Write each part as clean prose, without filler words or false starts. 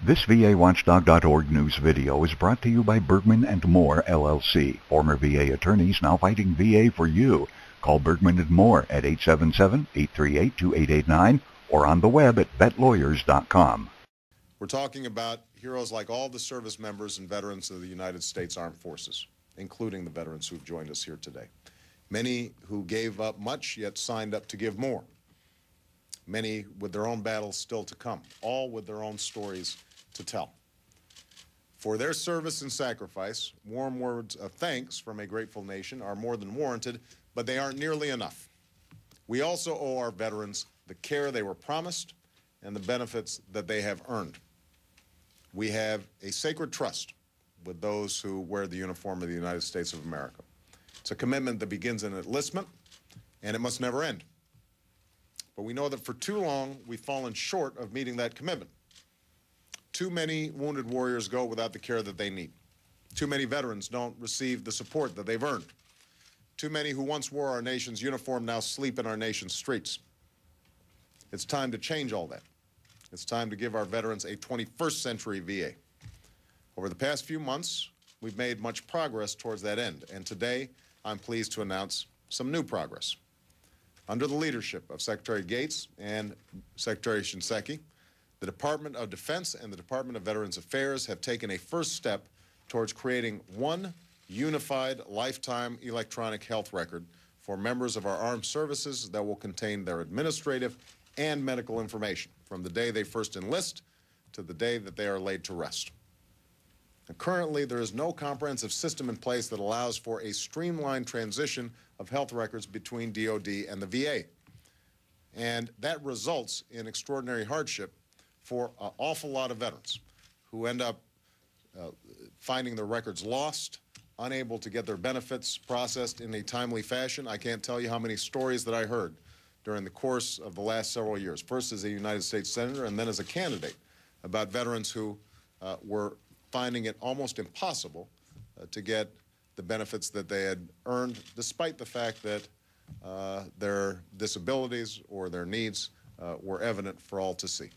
This VAWatchdog.org news video is brought to you by Bergman & Moore, LLC. Former VA attorneys now fighting VA for you. Call Bergman & Moore at 877-838-2889 or on the web at vetlawyers.com. We're talking about heroes like all the service members and veterans of the United States Armed Forces, including the veterans who've joined us here today. Many who gave up much yet signed up to give more. Many with their own battles still to come, all with their own stories to tell. For their service and sacrifice, warm words of thanks from a grateful nation are more than warranted, but they aren't nearly enough. We also owe our veterans the care they were promised and the benefits that they have earned. We have a sacred trust with those who wear the uniform of the United States of America. It's a commitment that begins in enlistment, and it must never end. But we know that for too long, we've fallen short of meeting that commitment. Too many wounded warriors go without the care that they need. Too many veterans don't receive the support that they've earned. Too many who once wore our nation's uniform now sleep in our nation's streets. It's time to change all that. It's time to give our veterans a 21st century VA. Over the past few months, we've made much progress towards that end, and today I'm pleased to announce some new progress. Under the leadership of Secretary Gates and Secretary Shinseki, the Department of Defense and the Department of Veterans Affairs have taken a first step towards creating one unified lifetime electronic health record for members of our armed services that will contain their administrative and medical information from the day they first enlist to the day that they are laid to rest. And currently, there is no comprehensive system in place that allows for a streamlined transition of health records between DOD and the VA. And that results in extraordinary hardship for an awful lot of veterans who end up finding their records lost, unable to get their benefits processed in a timely fashion. I can't tell you how many stories that I heard during the course of the last several years, first as a United States Senator and then as a candidate, about veterans who were finding it almost impossible to get the benefits that they had earned, despite the fact that their disabilities or their needs were evident for all to see.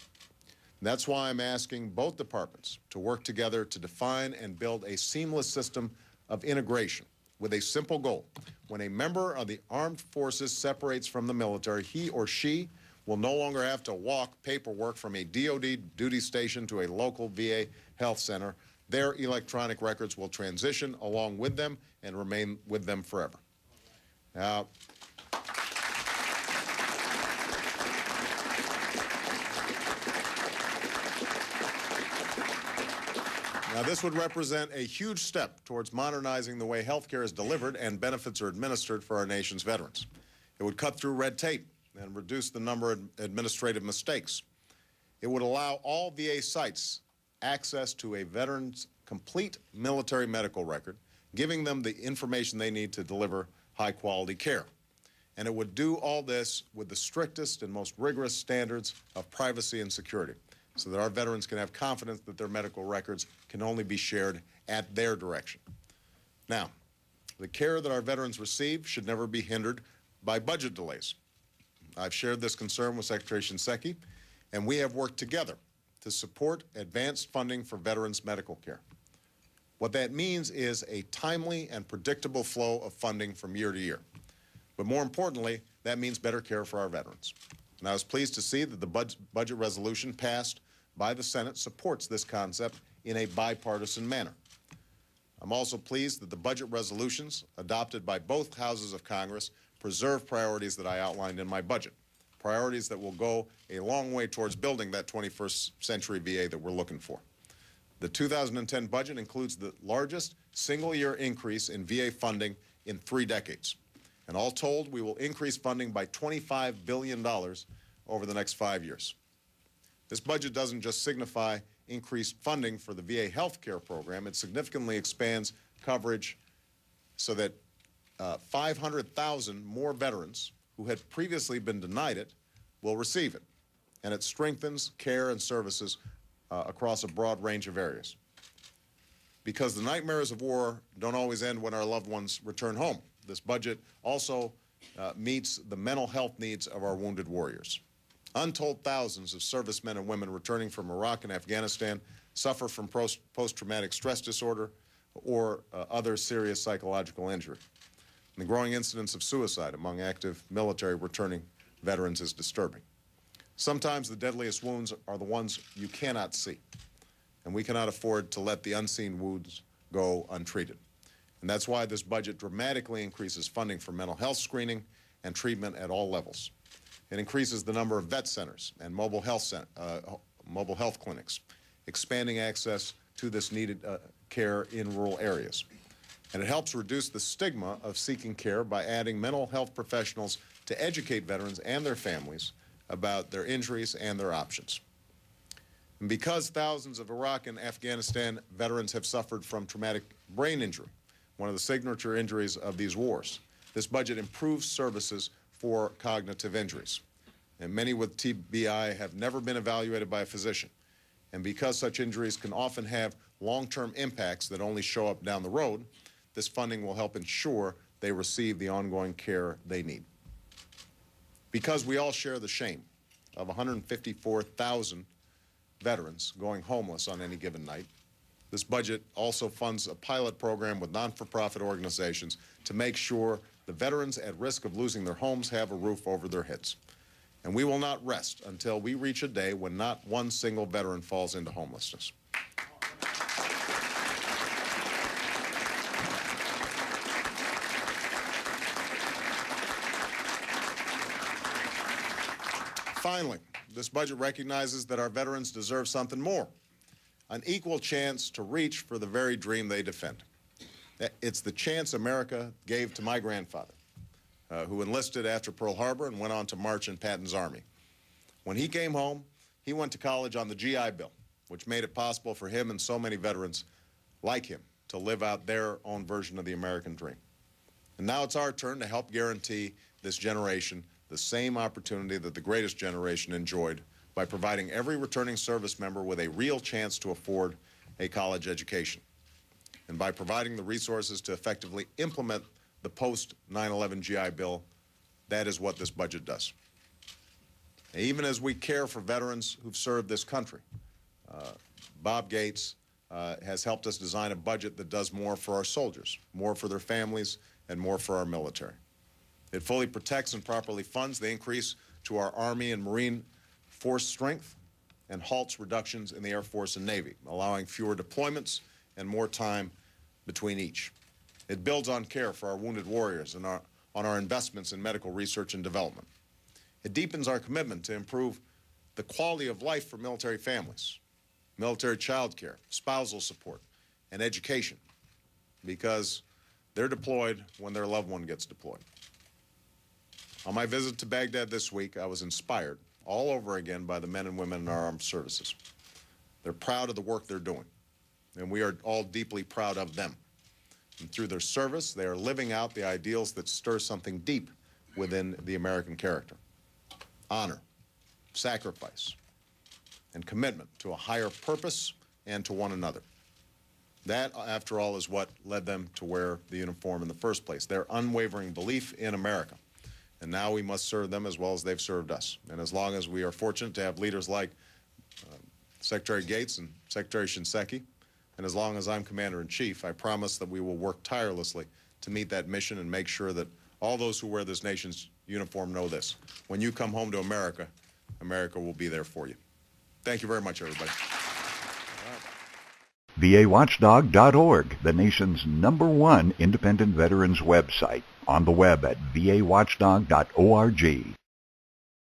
And that's why I'm asking both departments to work together to define and build a seamless system of integration with a simple goal. When a member of the armed forces separates from the military, he or she will no longer have to walk paperwork from a DOD duty station to a local VA health center. Their electronic records will transition along with them and remain with them forever. Now, this would represent a huge step towards modernizing the way health care is delivered and benefits are administered for our nation's veterans. It would cut through red tape and reduce the number of administrative mistakes. It would allow all VA sites access to a veteran's complete military medical record, giving them the information they need to deliver high-quality care. And it would do all this with the strictest and most rigorous standards of privacy and security, so that our veterans can have confidence that their medical records can only be shared at their direction. Now, the care that our veterans receive should never be hindered by budget delays. I've shared this concern with Secretary Shinseki, and we have worked together to support advanced funding for veterans' medical care. What that means is a timely and predictable flow of funding from year to year. But more importantly, that means better care for our veterans. And I was pleased to see that the budget resolution passed by the Senate supports this concept in a bipartisan manner. I'm also pleased that the budget resolutions adopted by both houses of Congress preserve priorities that I outlined in my budget, priorities that will go a long way towards building that 21st century VA that we're looking for. The 2010 budget includes the largest single-year increase in VA funding in 3 decades. And all told, we will increase funding by $25 billion over the next 5 years. This budget doesn't just signify increased funding for the VA health care program. It significantly expands coverage so that 500,000 more veterans who had previously been denied it will receive it. And it strengthens care and services across a broad range of areas. Because the nightmares of war don't always end when our loved ones return home. This budget also meets the mental health needs of our wounded warriors. Untold thousands of servicemen and women returning from Iraq and Afghanistan suffer from post-traumatic stress disorder or other serious psychological injury. And the growing incidence of suicide among active military returning veterans is disturbing. Sometimes the deadliest wounds are the ones you cannot see, and we cannot afford to let the unseen wounds go untreated. And that's why this budget dramatically increases funding for mental health screening and treatment at all levels. It increases the number of vet centers and mobile health clinics, expanding access to this needed care in rural areas. And it helps reduce the stigma of seeking care by adding mental health professionals to educate veterans and their families about their injuries and their options. And because thousands of Iraq and Afghanistan veterans have suffered from traumatic brain injury, one of the signature injuries of these wars, this budget improves services for cognitive injuries. And many with TBI have never been evaluated by a physician. And because such injuries can often have long-term impacts that only show up down the road, this funding will help ensure they receive the ongoing care they need. Because we all share the shame of 154,000 veterans going homeless on any given night, this budget also funds a pilot program with non-for-profit organizations to make sure the veterans at risk of losing their homes have a roof over their heads. And we will not rest until we reach a day when not one single veteran falls into homelessness. Finally, this budget recognizes that our veterans deserve something more, an equal chance to reach for the very dream they defend. It's the chance America gave to my grandfather, who enlisted after Pearl Harbor and went on to march in Patton's Army. When he came home, he went to college on the GI Bill, which made it possible for him and so many veterans like him to live out their own version of the American dream. And now it's our turn to help guarantee this generation the same opportunity that the greatest generation enjoyed by providing every returning service member with a real chance to afford a college education, and by providing the resources to effectively implement the post-9/11 GI Bill. That is what this budget does. Even as we care for veterans who've served this country, Bob Gates has helped us design a budget that does more for our soldiers, more for their families, and more for our military. It fully protects and properly funds the increase to our Army and Marine force strength and halts reductions in the Air Force and Navy, allowing fewer deployments and more time between each. It builds on care for our wounded warriors and on our investments in medical research and development. It deepens our commitment to improve the quality of life for military families, military child care, spousal support, and education, because they're deployed when their loved one gets deployed. On my visit to Baghdad this week, I was inspired all over again by the men and women in our armed services. They're proud of the work they're doing, and we are all deeply proud of them. And through their service, they are living out the ideals that stir something deep within the American character: honor, sacrifice, and commitment to a higher purpose and to one another. That, after all, is what led them to wear the uniform in the first place, their unwavering belief in America. And now we must serve them as well as they've served us. And as long as we are fortunate to have leaders like Secretary Gates and Secretary Shinseki, and as long as I'm Commander-in-Chief, I promise that we will work tirelessly to meet that mission and make sure that all those who wear this nation's uniform know this: when you come home to America, America will be there for you. Thank you very much, everybody. VAWatchdog.org, the nation's #1 independent veterans website. On the web at VAWatchdog.org.